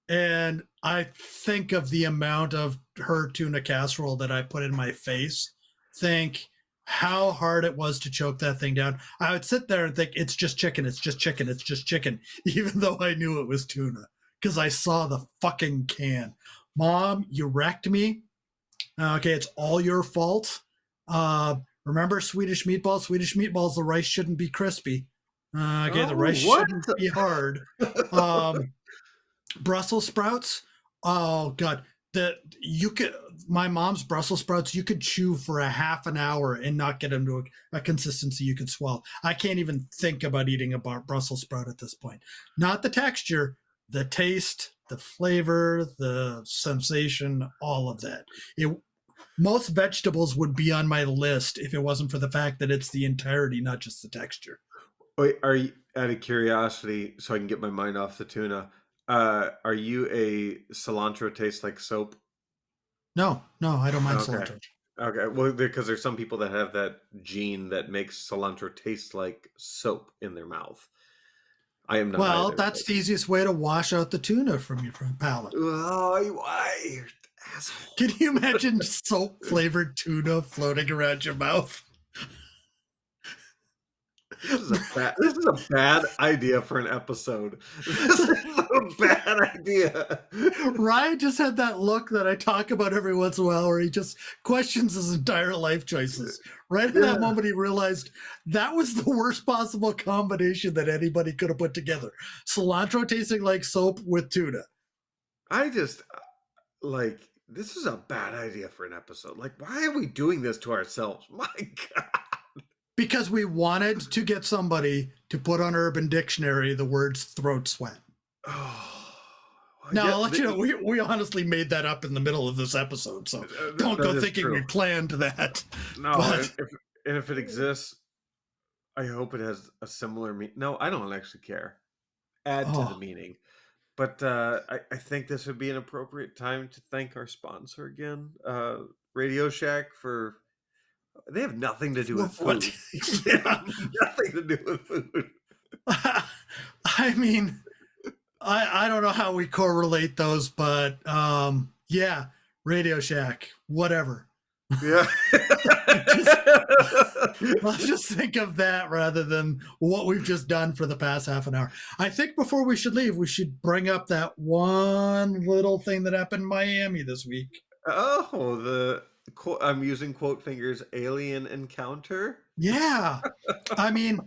And I think of the amount of her tuna casserole that I put in my face, think how hard it was to choke that thing down. I would sit there and think, it's just chicken, it's just chicken, it's just chicken, even though I knew it was tuna because I saw the fucking can. Mom, you wrecked me. Okay, it's all your fault. Remember Swedish meatballs? Swedish meatballs, the rice shouldn't be crispy. Okay, the Oh, rice what? shouldn't be hard. Um, Brussels sprouts. Oh god, that you could. My mom's Brussels sprouts. You could chew for a half an hour and not get them to a consistency you could swallow. I can't even think about eating a Brussels sprout at this point. Not the texture, the taste, the flavor, the sensation, all of that. Most vegetables would be on my list if it wasn't for the fact that it's the entirety, not just the texture. Wait, are you, out of curiosity, so I can get my mind off the tuna, are you a cilantro tastes like soap? No, no, I don't mind Okay. cilantro. Okay. Well, because there's some people that have that gene that makes cilantro taste like soap in their mouth. I am not Well, either, but that's the easiest way to wash out the tuna from your palate. oh, why, asshole? Can you imagine soap flavored tuna floating around your mouth? This is a bad idea for an episode. This is a bad idea. Ryan just had that look that I talk about every once in a while where he just questions his entire life choices. Right in that Yeah. moment, he realized that was the worst possible combination that anybody could have put together. Cilantro tasting like soap with tuna. I just like this is a bad idea for an episode. Like, why are we doing this to ourselves? My God. Because we wanted to get somebody to put on Urban Dictionary the words throat sweat. Oh, Now, yeah, I'll let you know, we honestly made that up in the middle of this episode, so don't that go is thinking we true. planned that. No, But and if it exists, I hope it has a similar meaning. No, I don't actually care. Add to the oh, meaning. But I think this would be an appropriate time to thank our sponsor again, Radio Shack, for they have nothing to do with what? food. They Yeah. have nothing to do with food. I mean, I don't know how we correlate those, but yeah, Radio Shack, whatever. Yeah. Just let's just think of that rather than what we've just done for the past half an hour. I think before we should leave, we should bring up that one little thing that happened in Miami this week. Oh, I'm using quote fingers, alien encounter. Yeah. I mean,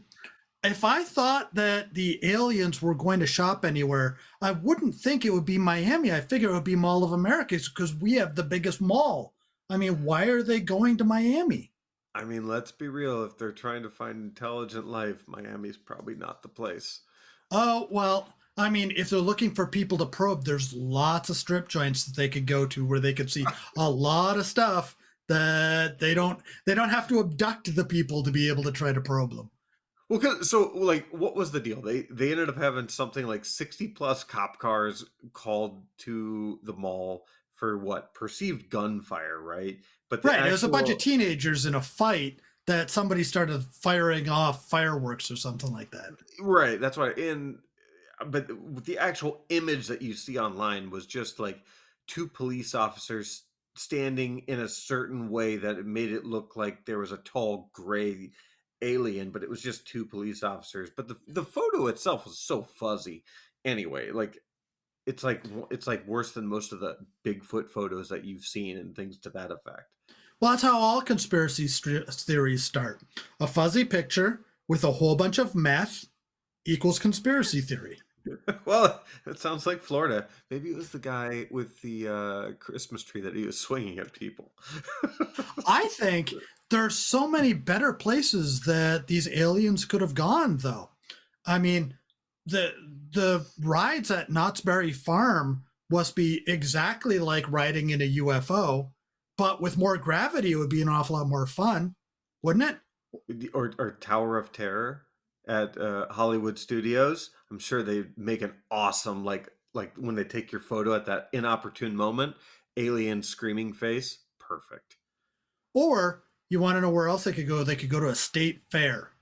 if I thought that the aliens were going to shop anywhere, I wouldn't think it would be Miami. I figure it would be Mall of America because we have the biggest mall. I mean, why are they going to Miami? I mean, let's be real. If they're trying to find intelligent life, Miami's probably not the place. Oh, well, I mean, if they're looking for people to probe, there's lots of strip joints that they could go to where they could see a lot of stuff that they don't have to abduct the people to be able to try to probe them. Well, so like, what was the deal? They ended up having something like 60 plus cop cars called to the mall for what perceived gunfire, right? But the Right, it was a bunch of actual teenagers in a fight that somebody started firing off fireworks or something like that. right, that's why. But the actual image that you see online was just like two police officers standing in a certain way that it made it look like there was a tall gray alien, but it was just two police officers. But the photo itself was so fuzzy. Anyway, like it's like worse than most of the Bigfoot photos that you've seen and things to that effect. Well, that's how all conspiracy theories start. A fuzzy picture with a whole bunch of meth equals conspiracy theory. Well, it sounds like Florida. Maybe it was the guy with the Christmas tree that he was swinging at people. I think there's so many better places that these aliens could have gone, though. I mean, the the rides at Knott's Berry Farm must be exactly like riding in a UFO, but with more gravity, it would be an awful lot more fun, wouldn't it? Or Tower of Terror at Hollywood Studios. I'm sure they make an awesome like when they take your photo at that inopportune moment, alien screaming face. Perfect. Or you want to know where else they could go? They could go to a state fair.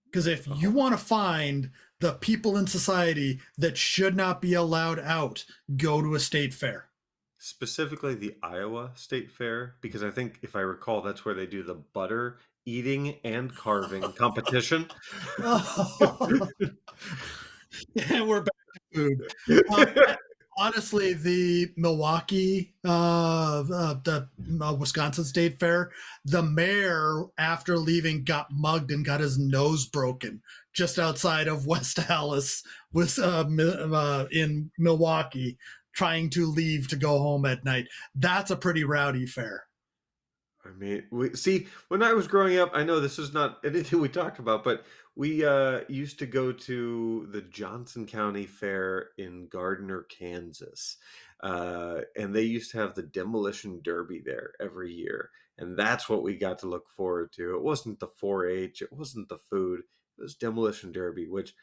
Because if you Oh. want to find the people in society that should not be allowed out, go to a state fair. Specifically the Iowa State Fair, because I think if I recall, that's where they do the butter eating and carving competition. And we're back to food. Honestly, the Milwaukee, the Wisconsin State Fair, the mayor, after leaving, got mugged and got his nose broken just outside of West Allis, was in Milwaukee, trying to leave to go home at night. That's a pretty rowdy fair. I mean, we see when I was growing up, I know this is not anything we talked about, but we used to go to the Johnson County Fair in Gardner, Kansas. And they used to have the demolition derby there every year. And that's what we got to look forward to. It wasn't the 4-H, it wasn't the food, it was demolition derby, which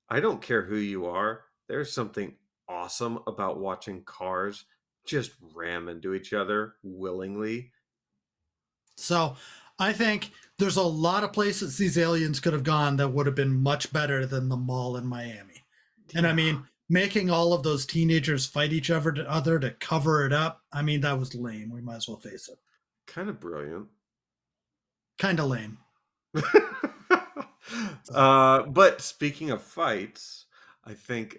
I don't care who you are. There's something awesome about watching cars just ram into each other willingly. So I think there's a lot of places these aliens could have gone that would have been much better than the mall in Miami. And I Yeah. mean, making all of those teenagers fight each other to cover it up, I mean, that was lame. We might as well face it. Kind of brilliant. Kind of lame. But speaking of fights, I think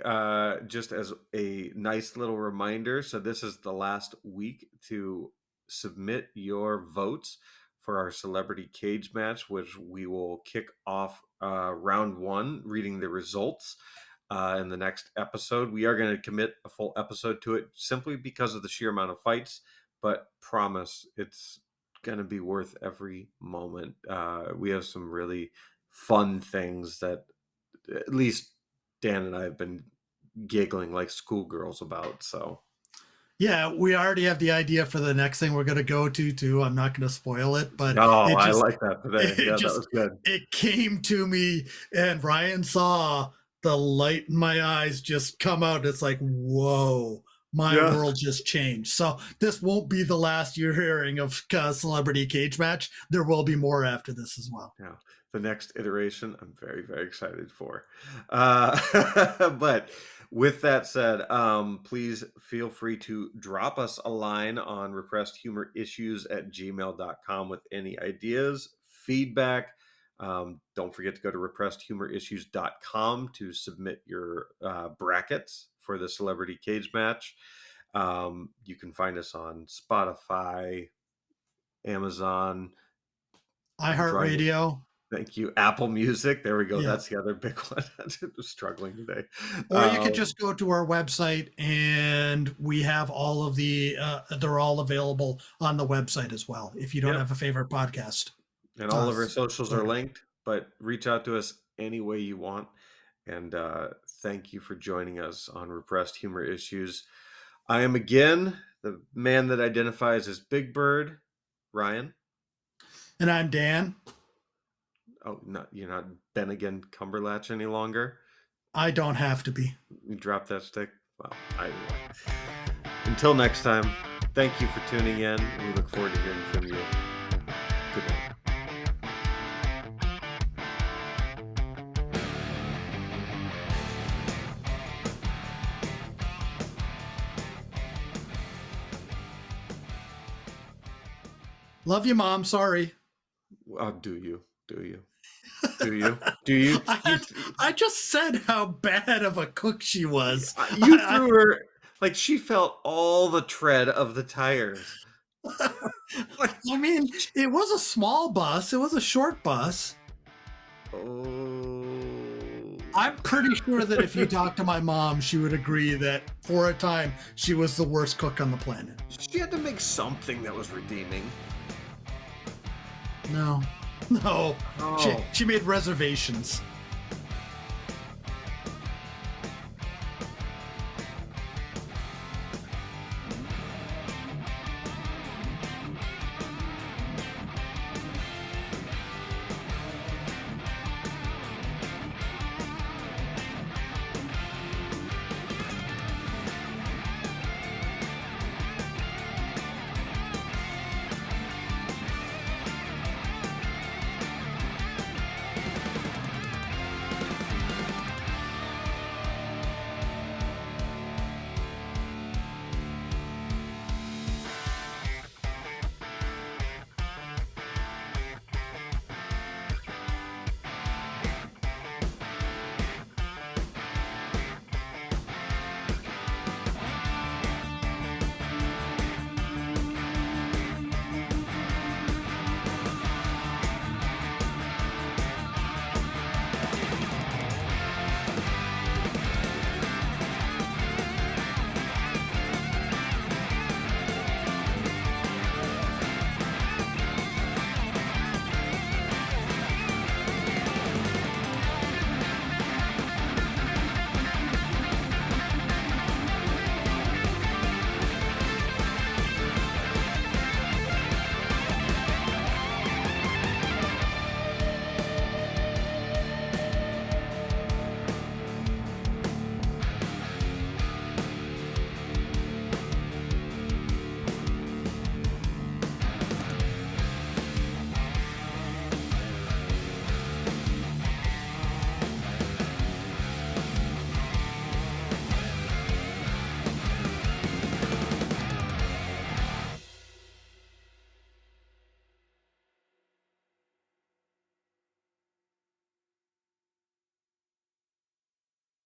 just as a nice little reminder, so this is the last week to submit your votes for our celebrity cage match, which we will kick off round one, reading the results in the next episode. We are going to commit a full episode to it simply because of the sheer amount of fights, but promise it's going to be worth every moment. We have some really fun things that at least Dan and I have been giggling like schoolgirls about. So Yeah, we already have the idea for the next thing we're going to go to too. I'm not going to spoil it, but no, it I just like that today. it Yeah, that just was good. it came to me, and Ryan saw the light in my eyes just come out. It's like, whoa, my Yeah. world just changed. So this won't be the last you're hearing of Celebrity Cage Match. There will be more after this as well. Yeah, the next iteration I'm very, very excited for. But with that said, please feel free to drop us a line on repressedhumorissues@gmail.com with any ideas, feedback. Don't forget to go to repressedhumorissues.com to submit your brackets for the celebrity cage match. You can find us on Spotify, Amazon. I'm trying. iHeartRadio. Thank you. Apple Music. There we go. Yeah. That's the other big one. I'm struggling today. Or you could just go to our website, and we have all of they're all available on the website as well. If you don't Yep. have a favorite podcast. And all of our socials are linked, but reach out to us any way you want. And thank you for joining us on Repressed Humor Issues. I am again the man that identifies as Big Bird, Ryan. And I'm Dan. Oh, you're not Ben again Cumberlatch any longer. I don't have to be. You dropped that stick. Well, until next time, thank you for tuning in. We look forward to hearing from you. Good night. Love you, Mom. Sorry. Do you? Do you? I just said how bad of a cook she was. You threw her like she felt all the tread of the tires. I mean, it was a small bus. It was a short bus. Oh. I'm pretty sure that if you talk to my mom, she would agree that for a time she was the worst cook on the planet. She had to make something that was redeeming. No. Oh. She made reservations.